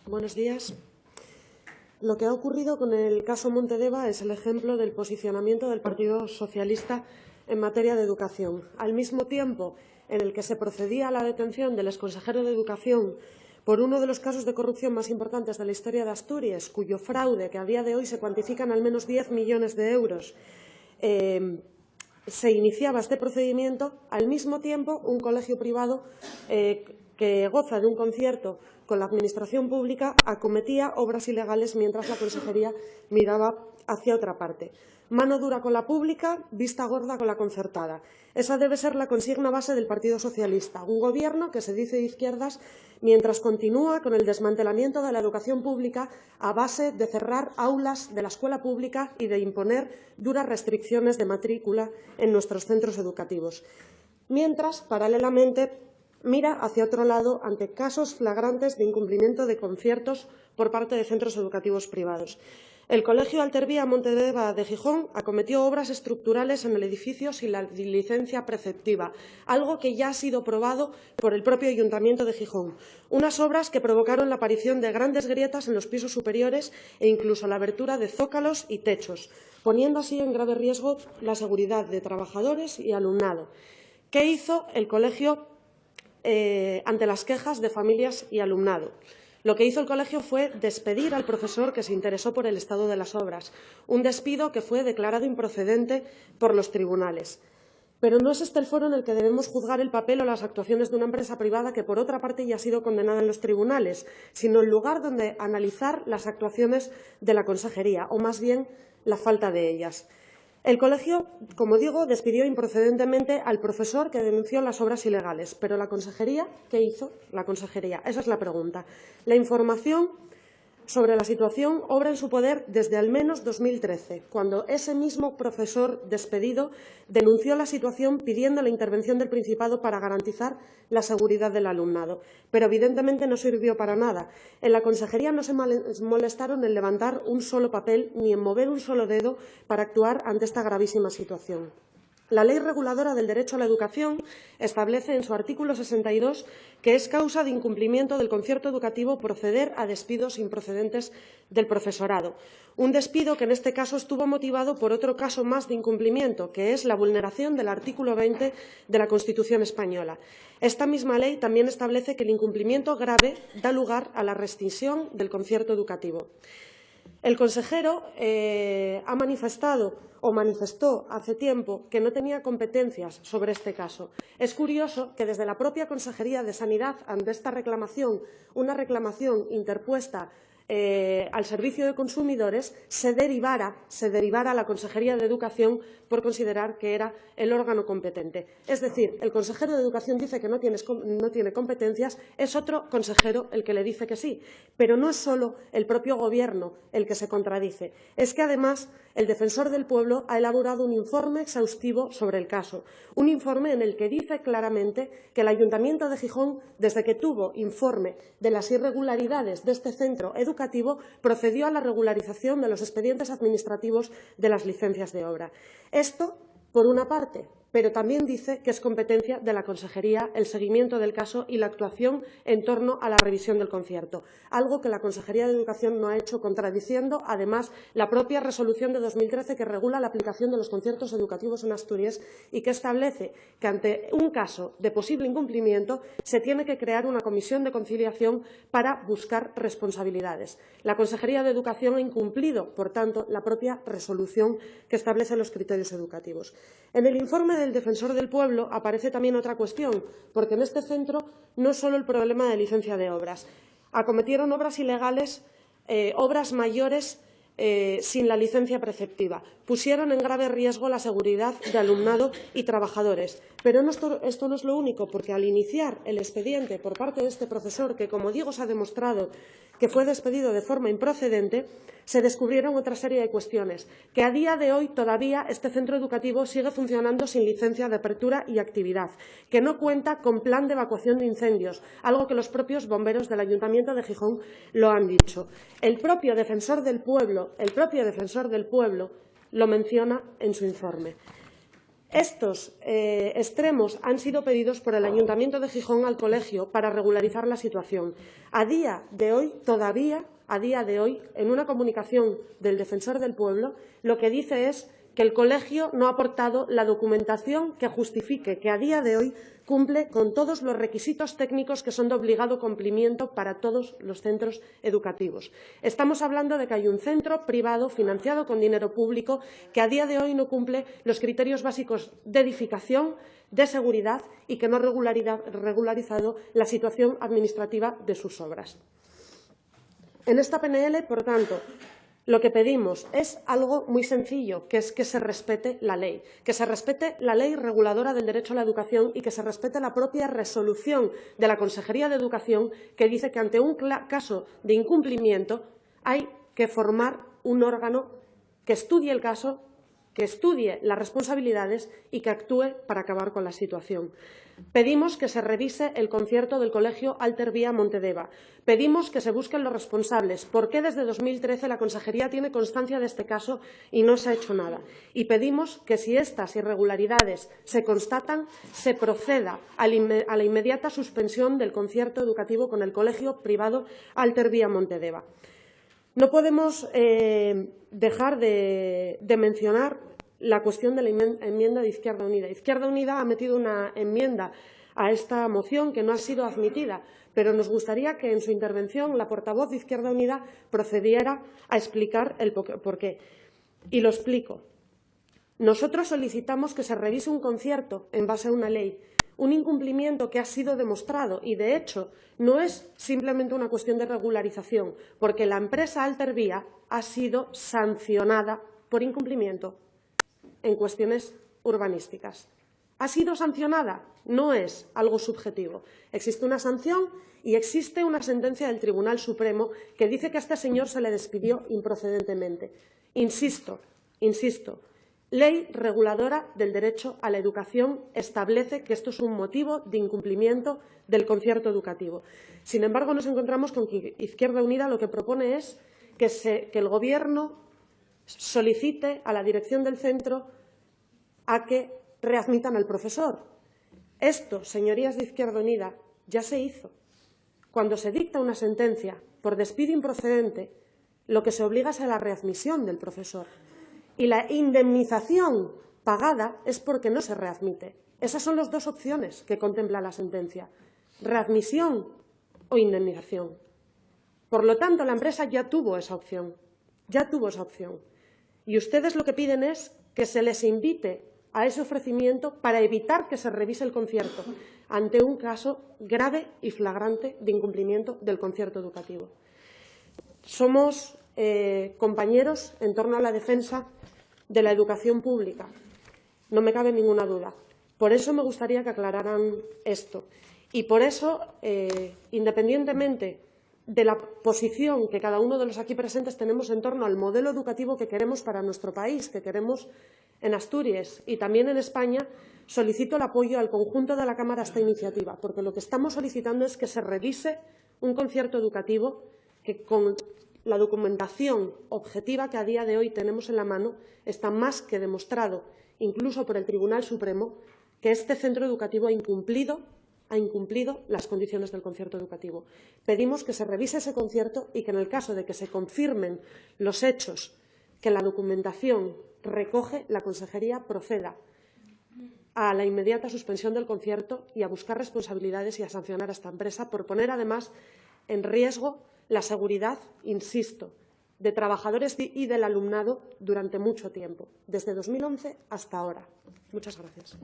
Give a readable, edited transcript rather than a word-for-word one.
Buenos días. Lo que ha ocurrido con el caso Montedeva es el ejemplo del posicionamiento del Partido Socialista en materia de educación. Al mismo tiempo en el que se procedía a la detención del exconsejero de Educación por uno de los casos de corrupción más importantes de la historia de Asturias, cuyo fraude, que a día de hoy se cuantifica en al menos 10 millones de euros, se iniciaba este procedimiento, al mismo tiempo un colegio privado que goza de un concierto con la Administración pública acometía obras ilegales mientras la Consejería miraba hacia otra parte. Mano dura con la pública, vista gorda con la concertada. Esa debe ser la consigna base del Partido Socialista. Un gobierno que se dice de izquierdas mientras continúa con el desmantelamiento de la educación pública a base de cerrar aulas de la escuela pública y de imponer duras restricciones de matrícula en nuestros centros educativos. Mientras, paralelamente, mira hacia otro lado ante casos flagrantes de incumplimiento de conciertos por parte de centros educativos privados. El Colegio Altervía Montedeva de Gijón acometió obras estructurales en el edificio sin la licencia preceptiva, algo que ya ha sido probado por el propio Ayuntamiento de Gijón. Unas obras que provocaron la aparición de grandes grietas en los pisos superiores e incluso la abertura de zócalos y techos, poniendo así en grave riesgo la seguridad de trabajadores y alumnado. ¿Qué hizo el colegio ante las quejas de familias y alumnado? Lo que hizo el colegio fue despedir al profesor que se interesó por el estado de las obras, un despido que fue declarado improcedente por los tribunales. Pero no es este el foro en el que debemos juzgar el papel o las actuaciones de una empresa privada que, por otra parte, ya ha sido condenada en los tribunales, sino el lugar donde analizar las actuaciones de la Consejería, o más bien la falta de ellas. El colegio, como digo, despidió improcedentemente al profesor que denunció las obras ilegales. Pero la Consejería, ¿qué hizo la Consejería? Esa es la pregunta. La información sobre la situación obra en su poder desde al menos 2013, cuando ese mismo profesor despedido denunció la situación pidiendo la intervención del Principado para garantizar la seguridad del alumnado. Pero evidentemente no sirvió para nada. En la Consejería no se molestaron en levantar un solo papel ni en mover un solo dedo para actuar ante esta gravísima situación. La Ley Reguladora del Derecho a la Educación establece en su artículo 62 que es causa de incumplimiento del concierto educativo proceder a despidos improcedentes del profesorado. Un despido que en este caso estuvo motivado por otro caso más de incumplimiento, que es la vulneración del artículo 20 de la Constitución española. Esta misma ley también establece que el incumplimiento grave da lugar a la rescisión del concierto educativo. El consejero ha manifestó hace tiempo que no tenía competencias sobre este caso. Es curioso que desde la propia Consejería de Sanidad, ante esta reclamación, una reclamación interpuesta al Servicio de Consumidores, se derivara a la Consejería de Educación por considerar que era el órgano competente. Es decir, el consejero de Educación dice que no tiene competencias, es otro consejero el que le dice que sí. Pero no es solo el propio Gobierno el que se contradice. Es que, además, el Defensor del Pueblo ha elaborado un informe exhaustivo sobre el caso. Un informe en el que dice claramente que el Ayuntamiento de Gijón, desde que tuvo informe de las irregularidades de este centro educativo, procedió a la regularización de los expedientes administrativos de las licencias de obra. Esto, por una parte, pero también dice que es competencia de la Consejería el seguimiento del caso y la actuación en torno a la revisión del concierto, algo que la Consejería de Educación no ha hecho, contradiciendo, además, la propia resolución de 2013 que regula la aplicación de los conciertos educativos en Asturias y que establece que, ante un caso de posible incumplimiento, se tiene que crear una comisión de conciliación para buscar responsabilidades. La Consejería de Educación ha incumplido, por tanto, la propia resolución que establece los criterios educativos. En el informe del Defensor del Pueblo aparece también otra cuestión, porque en este centro no es solo el problema de licencia de obras. Acometieron obras ilegales, obras mayores sin la licencia preceptiva. Pusieron en grave riesgo la seguridad de alumnado y trabajadores. Pero esto no es lo único, porque al iniciar el expediente por parte de este profesor, que, como digo, se ha demostrado que fue despedido de forma improcedente, se descubrieron otra serie de cuestiones, que a día de hoy todavía este centro educativo sigue funcionando sin licencia de apertura y actividad, que no cuenta con plan de evacuación de incendios, algo que los propios bomberos del Ayuntamiento de Gijón lo han dicho. El propio Defensor del Pueblo lo menciona en su informe. Estos extremos han sido pedidos por el Ayuntamiento de Gijón al colegio para regularizar la situación. A día de hoy, en una comunicación del Defensor del Pueblo, lo que dice es que el colegio no ha aportado la documentación que justifique que a día de hoy cumple con todos los requisitos técnicos que son de obligado cumplimiento para todos los centros educativos. Estamos hablando de que hay un centro privado financiado con dinero público que a día de hoy no cumple los criterios básicos de edificación, de seguridad y que no ha regularizado la situación administrativa de sus obras. En esta PNL, por tanto, lo que pedimos es algo muy sencillo, que es que se respete la ley, que se respete la ley reguladora del derecho a la educación y que se respete la propia resolución de la Consejería de Educación que dice que ante un caso de incumplimiento hay que formar un órgano que estudie el caso, que estudie las responsabilidades y que actúe para acabar con la situación. Pedimos que se revise el concierto del Colegio Alter Vía Montedeva. Pedimos que se busquen los responsables. ¿Por qué desde 2013 la Consejería tiene constancia de este caso y no se ha hecho nada? Y pedimos que si estas irregularidades se constatan, se proceda a la inmediata suspensión del concierto educativo con el Colegio Privado Alter Vía Montedeva. No podemos dejar de mencionar la cuestión de la enmienda de Izquierda Unida. Izquierda Unida ha metido una enmienda a esta moción que no ha sido admitida, pero nos gustaría que en su intervención la portavoz de Izquierda Unida procediera a explicar el porqué. Y lo explico. Nosotros solicitamos que se revise un concierto en base a una ley, un incumplimiento que ha sido demostrado y, de hecho, no es simplemente una cuestión de regularización, porque la empresa Alter Vía ha sido sancionada por incumplimiento en cuestiones urbanísticas. ¿Ha sido sancionada? No es algo subjetivo. Existe una sanción y existe una sentencia del Tribunal Supremo que dice que a este señor se le despidió improcedentemente. Insisto, ley reguladora del derecho a la educación establece que esto es un motivo de incumplimiento del concierto educativo. Sin embargo, nos encontramos con que Izquierda Unida lo que propone es que el Gobierno solicite a la dirección del centro a que readmitan al profesor. Esto, señorías de Izquierda Unida, ya se hizo. Cuando se dicta una sentencia por despido improcedente, lo que se obliga es a la readmisión del profesor. Y la indemnización pagada es porque no se readmite. Esas son las dos opciones que contempla la sentencia: readmisión o indemnización. Por lo tanto, la empresa ya tuvo esa opción. Y ustedes lo que piden es que se les invite a ese ofrecimiento para evitar que se revise el concierto ante un caso grave y flagrante de incumplimiento del concierto educativo. Somos compañeros en torno a la defensa de la educación pública, no me cabe ninguna duda. Por eso me gustaría que aclararan esto y por eso, independientemente de la posición que cada uno de los aquí presentes tenemos en torno al modelo educativo que queremos para nuestro país, que queremos en Asturias y también en España, solicito el apoyo al conjunto de la Cámara a esta iniciativa, porque lo que estamos solicitando es que se revise un concierto educativo que, con la documentación objetiva que a día de hoy tenemos en la mano, está más que demostrado, incluso por el Tribunal Supremo, que este centro educativo ha incumplido las condiciones del concierto educativo. Pedimos que se revise ese concierto y que, en el caso de que se confirmen los hechos que la documentación recoge, la Consejería proceda a la inmediata suspensión del concierto y a buscar responsabilidades y a sancionar a esta empresa por poner, además, en riesgo la seguridad, insisto, de trabajadores y del alumnado durante mucho tiempo, desde 2011 hasta ahora. Muchas gracias.